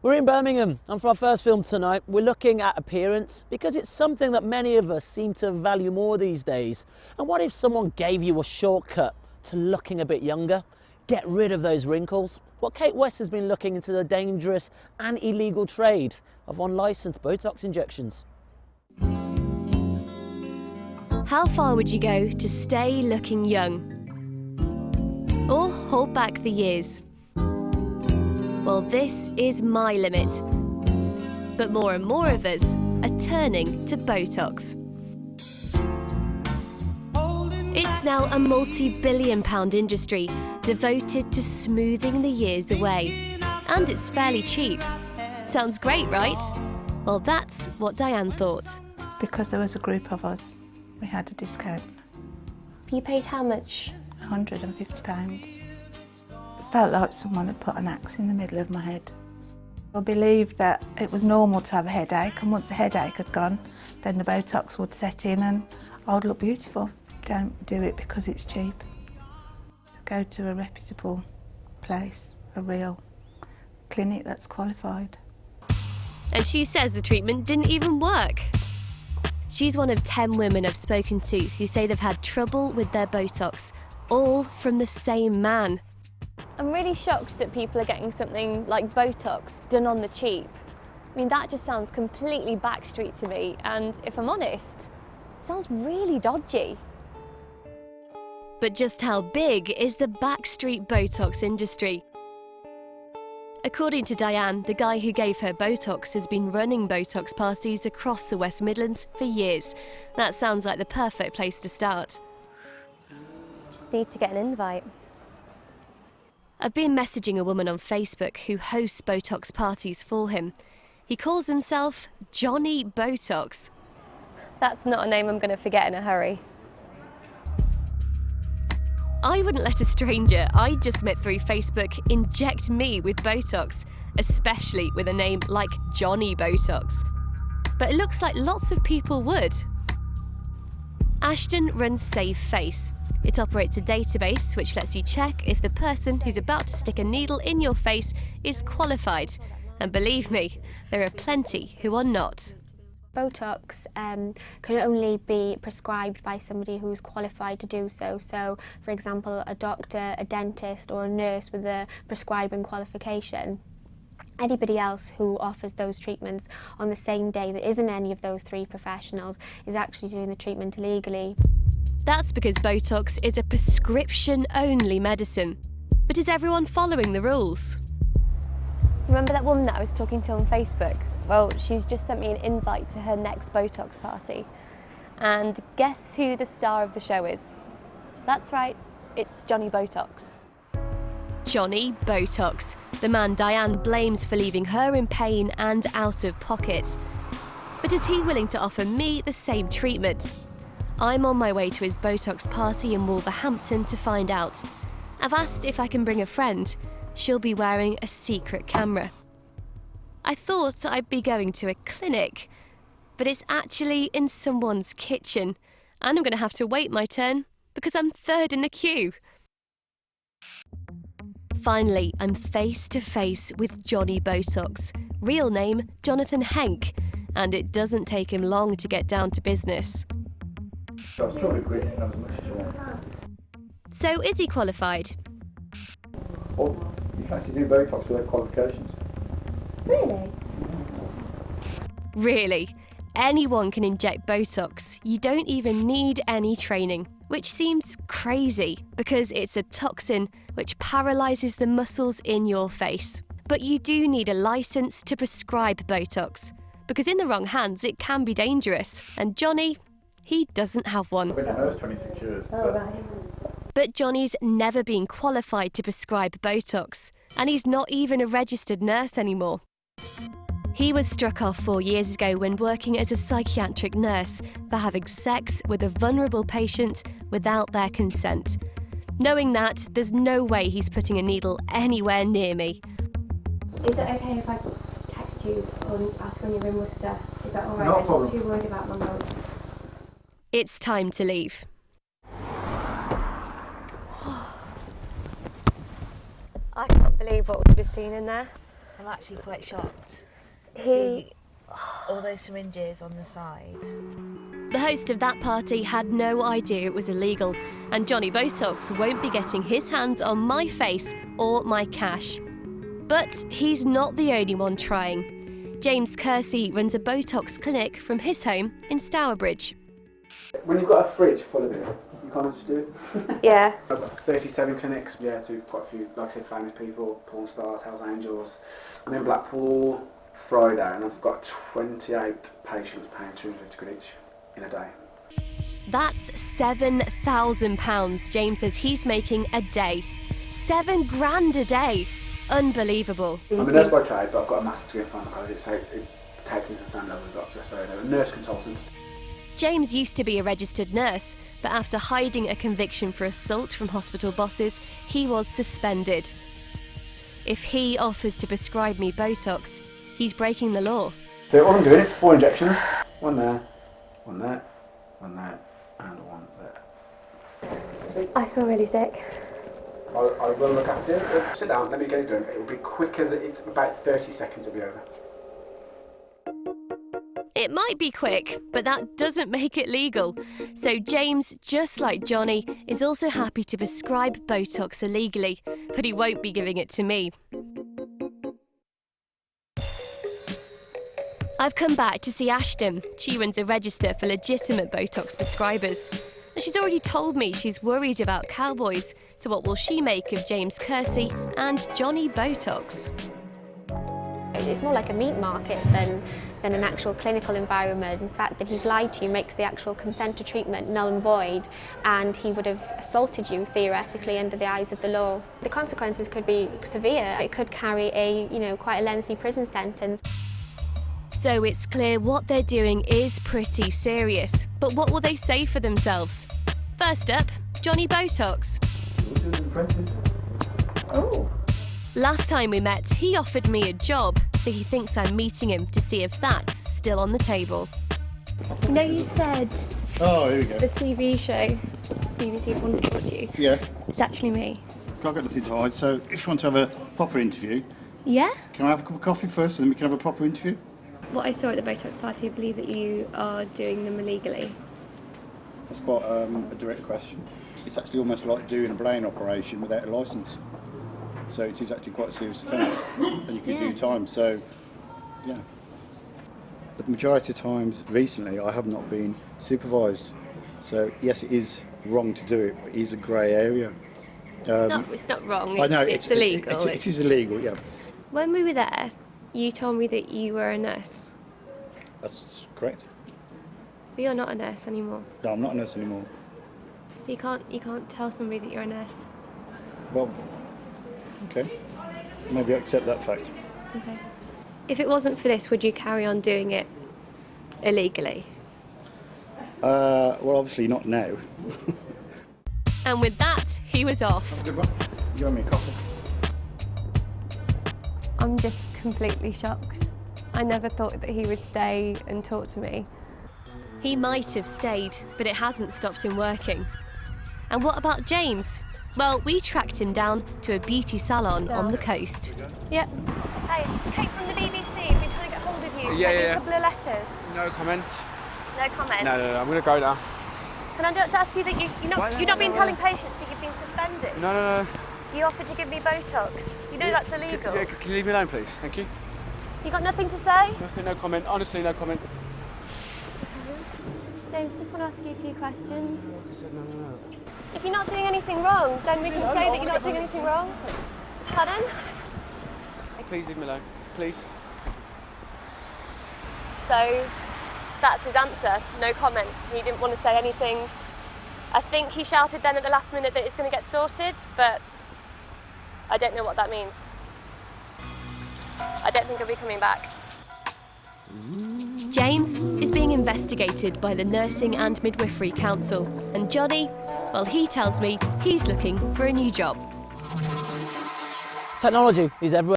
We're in Birmingham, and for our first film tonight, we're looking at appearance because it's something that many of us seem to value more these days. And what if someone gave you a shortcut to looking a bit younger? Get rid of those wrinkles? Well, Kate West has been looking into the dangerous and illegal trade of unlicensed Botox injections. How far would you go to stay looking young? Or hold back the years? Well, this is my limit. But more and more of us are turning to Botox. It's now a multi-billion-pound industry devoted to smoothing the years away. And it's fairly cheap. Sounds great, right? Well, that's what Diane thought. Because there was a group of us, we had a discount. You paid how much? £150. It felt like someone had put an axe in the middle of my head. I believed that it was normal to have a headache, and once the headache had gone, then the Botox would set in and I'd look beautiful. Don't do it because it's cheap. Go to a reputable place, a real clinic that's qualified. And she says the treatment didn't even work. She's one of 10 women I've spoken to who say they've had trouble with their Botox, all from the same man. I'm really shocked that people are getting something like Botox done on the cheap. I mean, that just sounds completely backstreet to me, and if I'm honest, it sounds really dodgy. But just how big is the backstreet Botox industry? According to Diane, the guy who gave her Botox has been running Botox parties across the West Midlands for years. That sounds like the perfect place to start. Just need to get an invite. I've been messaging a woman on Facebook who hosts Botox parties for him. He calls himself Johnny Botox. That's not a name I'm going to forget in a hurry. I wouldn't let a stranger I just met through Facebook inject me with Botox, especially with a name like Johnny Botox. But it looks like lots of people would. Ashton runs Save Face. It operates a database which lets you check if the person who's about to stick a needle in your face is qualified. And believe me, there are plenty who are not. Botox can only be prescribed by somebody who's qualified to do so. So, for example, a doctor, a dentist or a nurse with a prescribing qualification. Anybody else who offers those treatments on the same day that isn't any of those three professionals is actually doing the treatment illegally. That's because Botox is a prescription-only medicine. But is everyone following the rules? Remember that woman that I was talking to on Facebook? Well, she's just sent me an invite to her next Botox party. And guess who the star of the show is? That's right, it's Johnny Botox. Johnny Botox, the man Diane blames for leaving her in pain and out of pocket. But is he willing to offer me the same treatment? I'm on my way to his Botox party in Wolverhampton to find out. I've asked if I can bring a friend. She'll be wearing a secret camera. I thought I'd be going to a clinic, but it's actually in someone's kitchen, and I'm going to have to wait my turn because I'm third in the queue. Finally, I'm face to face with Johnny Botox, real name Jonathan Henk, and it doesn't take him long to get down to business. So is he qualified? Well, you can actually do Botox without qualifications. Really? Really? Anyone can inject Botox. You don't even need any training, which seems crazy because it's a toxin which paralyses the muscles in your face. But you do need a license to prescribe Botox because in the wrong hands it can be dangerous. And Johnny, he doesn't have one. I've been a nurse 26 years. But Johnny's never been qualified to prescribe Botox, and he's not even a registered nurse anymore. He was struck off 4 years ago when working as a psychiatric nurse for having sex with a vulnerable patient without their consent. Knowing that, there's no way he's putting a needle anywhere near me. Is it okay if I text you or ask when you're in Worcester? Is that alright? No problem. I'm just too worried about my nose. It's time to leave. I can't believe what we've just seen in there. I'm actually quite shocked. He... See all those syringes on the side. The host of that party had no idea it was illegal, and Johnny Botox won't be getting his hands on my face or my cash. But he's not the only one trying. James Kersey runs a Botox clinic from his home in Stourbridge. When you've got a fridge full of it, you can't just do it. Yeah. I've got 37 clinics, yeah, to quite a few, like I said, famous people, porn stars, Hells Angels. I'm in Blackpool Friday and I've got 28 patients paying 250 quid each in a day. That's £7,000 James says he's making a day. £7,000 a day. Unbelievable. I'm a nurse by trade, but I've got a master's degree in pharmacology, so it takes me to the same level as a doctor, so I'm a nurse consultant. James used to be a registered nurse, but after hiding a conviction for assault from hospital bosses, he was suspended. If he offers to prescribe me Botox, he's breaking the law. So all I'm doing is 4 injections. One there, one there, one there, and one there. I feel really sick. I will look after you. Sit down, let me get it done. It will be quicker, it's about 30 seconds to be over. It might be quick, but that doesn't make it legal. So James, just like Johnny, is also happy to prescribe Botox illegally, but he won't be giving it to me. I've come back to see Ashton. She runs a register for legitimate Botox prescribers. And she's already told me she's worried about Cowboys, so what will she make of James Kersey and Johnny Botox? It's more like a meat market than an actual clinical environment. The fact that he's lied to you makes the actual consent to treatment null and void, and he would have assaulted you theoretically under the eyes of the law. The consequences could be severe. It could carry quite a lengthy prison sentence. So it's clear what they're doing is pretty serious. But what will they say for themselves? First up, Johnny Botox. Oh. Last time we met, he offered me a job, so he thinks I'm meeting him to see if that's still on the table. You know, you said Oh, here we go. the TV show, BBC wanted to talk to you. Yeah, It's actually me. I've got nothing to hide, so if you want to have a proper interview, Yeah? can I have a cup of coffee first and then we can have a proper interview? What I saw at the Botox party, I believe that you are doing them illegally. That's quite a direct question. It's actually almost like doing a brain operation without a licence. So it is actually quite a serious offence and you can do time, so yeah. But the majority of times recently I have not been supervised. So yes, it is wrong to do it, but it is a grey area. It's not wrong, I know, it's illegal. It is illegal, yeah. When we were there, you told me that you were a nurse. That's correct. But you're not a nurse anymore. No, I'm not a nurse anymore. So you can't tell somebody that you're a nurse. Well, okay. Maybe I accept that fact. Okay. If it wasn't for this, would you carry on doing it illegally? Well, obviously not now. And with that, he was off. Good one. You owe me a coffee. I'm just completely shocked. I never thought that he would stay and talk to me. He might have stayed, but it hasn't stopped him working. And what about James? Well, we tracked him down to a beauty salon on the coast. Yep. Hey, Kate from the BBC. I've been trying to get hold of you. Yeah, Sent you yeah. a couple of letters. No comment. No comments. No, I'm going to go now. Can I just ask you that you've not been telling patients that you've been suspended? No. You offered to give me Botox. You know that's illegal. Can you leave me alone, please? Thank you. You got nothing to say? Nothing, no comment. Honestly, no comment. James, just want to ask you a few questions. I said no. If you're not doing anything wrong, then we can say that you're not doing anything wrong. Pardon? Please leave me alone. Please. So that's his answer, no comment. He didn't want to say anything. I think he shouted then at the last minute that it's going to get sorted, but I don't know what that means. I don't think he'll be coming back. James is being investigated by the Nursing and Midwifery Council, and Johnny, well, he tells me he's looking for a new job. Technology is everywhere.